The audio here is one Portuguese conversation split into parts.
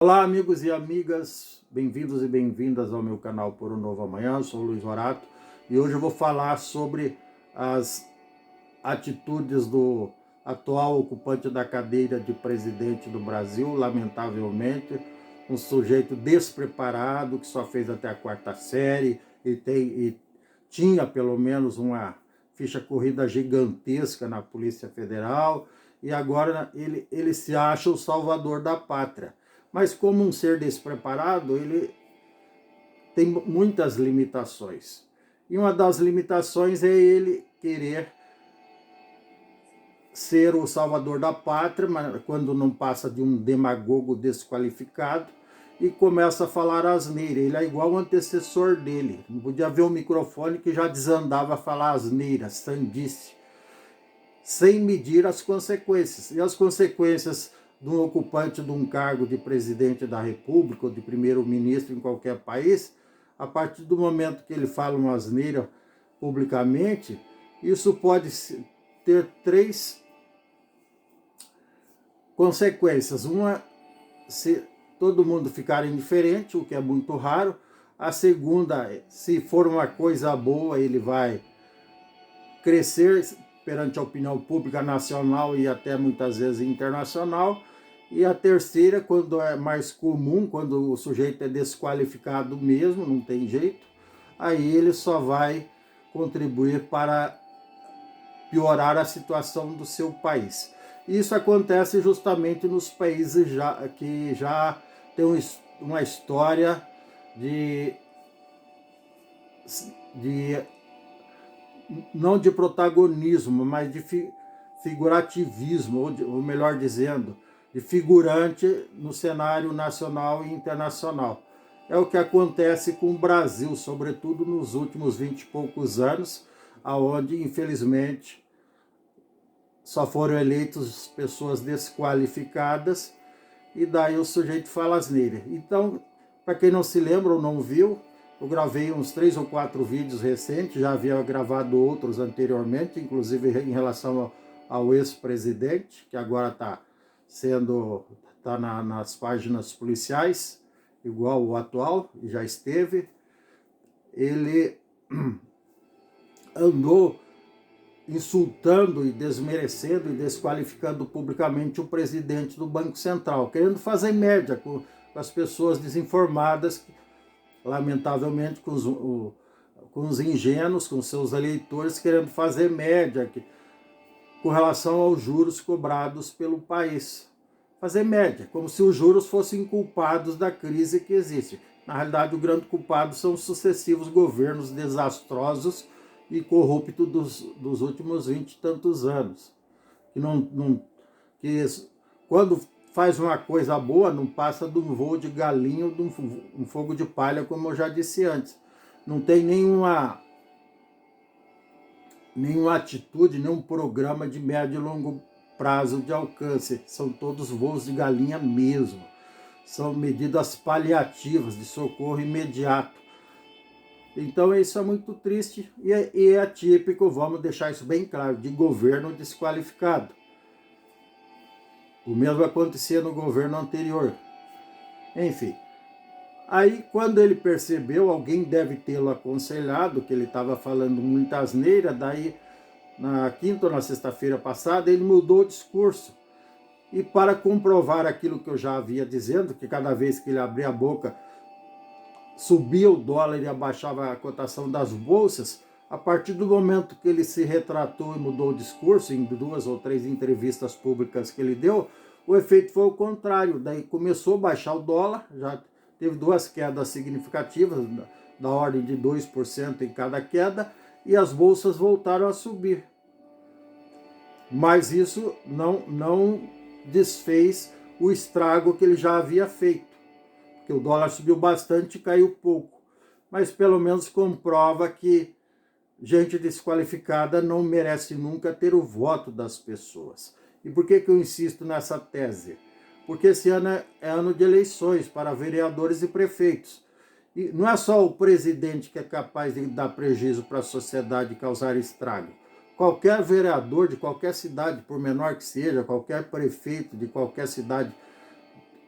Olá, amigos e amigas, bem-vindos e bem-vindas ao meu canal Por um Novo Amanhã. Eu sou o Luiz Horato e hoje eu vou falar sobre as atitudes do atual ocupante da cadeira de presidente do Brasil, lamentavelmente, um sujeito despreparado que só fez até a quarta série e tinha pelo menos uma ficha corrida gigantesca na Polícia Federal e agora ele se acha o salvador da pátria. Mas como um ser despreparado, ele tem muitas limitações. E uma das limitações é ele querer ser o salvador da pátria, mas quando não passa de um demagogo desqualificado, e começa a falar asneira. Ele é igual o antecessor dele. Não podia ver o microfone que já desandava a falar asneira, sandice, sem medir as consequências. E as consequências de um ocupante de um cargo de presidente da República ou de primeiro-ministro em qualquer país, a partir do momento que ele fala uma asneira publicamente, isso pode ter três consequências. Uma, se todo mundo ficar indiferente, o que é muito raro. A segunda, se for uma coisa boa, ele vai crescer perante a opinião pública nacional e até muitas vezes internacional. E a terceira, quando é mais comum, quando o sujeito é desqualificado mesmo, não tem jeito, aí ele só vai contribuir para piorar a situação do seu país. Isso acontece justamente nos países que já tem uma história de não de protagonismo, mas de figurativismo, ou melhor dizendo, de figurante no cenário nacional e internacional. É o que acontece com o Brasil, sobretudo nos últimos 20 e poucos anos, onde, infelizmente, só foram eleitos pessoas desqualificadas, e daí o sujeito fala asneira. Então, para quem não se lembra ou não viu, eu gravei uns 3 ou 4 vídeos recentes, já havia gravado outros anteriormente, inclusive em relação ao ex-presidente, que agora está nas páginas policiais, igual o atual, já esteve. Ele andou insultando e desmerecendo e desqualificando publicamente o presidente do Banco Central, querendo fazer média com as pessoas desinformadas, lamentavelmente com os ingênuos, com seus eleitores, querendo fazer média com relação aos juros cobrados pelo país. Fazer média, como se os juros fossem culpados da crise que existe. Na realidade, o grande culpado são os sucessivos governos desastrosos e corruptos dos últimos 20 e tantos anos. Que quando faz uma coisa boa, não passa de um voo de galinho, de um fogo de palha, como eu já disse antes. Não tem nenhuma atitude, nenhum programa de médio e longo prazo de alcance. São todos voos de galinha mesmo. São medidas paliativas de socorro imediato. Então isso é muito triste e é típico, vamos deixar isso bem claro, de governo desqualificado. O mesmo acontecia no governo anterior. Enfim, aí quando ele percebeu, alguém deve tê-lo aconselhado, que ele estava falando muita asneira, daí na quinta ou na sexta-feira passada ele mudou o discurso. E para comprovar aquilo que eu já havia dizendo, que cada vez que ele abria a boca subia o dólar e abaixava a cotação das bolsas, a partir do momento que ele se retratou e mudou o discurso, em 2 ou 3 entrevistas públicas que ele deu, o efeito foi o contrário. Daí começou a baixar o dólar, já teve 2 quedas significativas, da ordem de 2% em cada queda, e as bolsas voltaram a subir. Mas isso não desfez o estrago que ele já havia feito, porque o dólar subiu bastante e caiu pouco. Mas pelo menos comprova que gente desqualificada não merece nunca ter o voto das pessoas. E por que eu insisto nessa tese? Porque esse ano é ano de eleições para vereadores e prefeitos. E não é só o presidente que é capaz de dar prejuízo para a sociedade e causar estrago. Qualquer vereador de qualquer cidade, por menor que seja, qualquer prefeito de qualquer cidade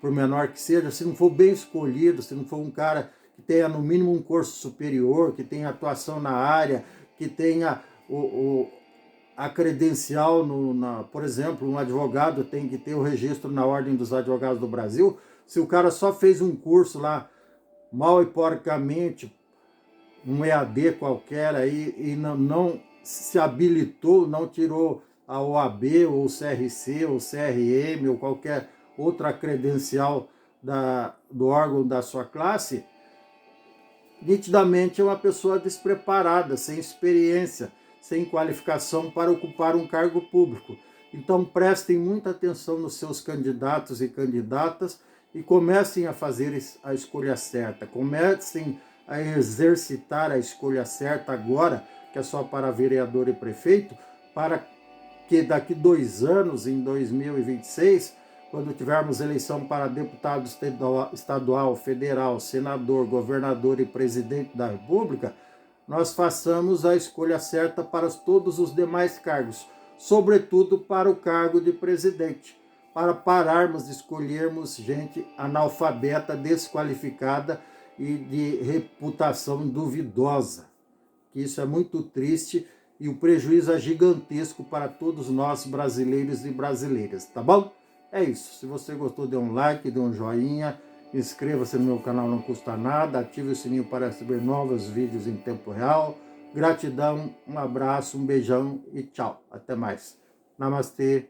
por menor que seja, se não for bem escolhido, se não for um cara que tenha no mínimo um curso superior, que tenha atuação na área, que tenha a credencial, por exemplo, um advogado tem que ter o registro na Ordem dos Advogados do Brasil. Se o cara só fez um curso lá, mal e porcamente, um EAD qualquer aí, e não se habilitou, não tirou a OAB, ou o CRC, ou o CRM, ou qualquer outra credencial do órgão da sua classe, nitidamente é uma pessoa despreparada, sem experiência, sem qualificação para ocupar um cargo público. Então prestem muita atenção nos seus candidatos e candidatas e comecem a fazer a escolha certa, comecem a exercitar a escolha certa agora, que é só para vereador e prefeito, para que daqui 2 anos, em 2026, quando tivermos eleição para deputado estadual, federal, senador, governador e presidente da República, nós façamos a escolha certa para todos os demais cargos, sobretudo para o cargo de presidente, para pararmos de escolhermos gente analfabeta, desqualificada e de reputação duvidosa. Isso é muito triste e o prejuízo é gigantesco para todos nós brasileiros e brasileiras, tá bom? É isso. Se você gostou, dê um like, dê um joinha, inscreva-se no meu canal, não custa nada, ative o sininho para receber novos vídeos em tempo real. Gratidão, um abraço, um beijão e tchau. Até mais. Namastê.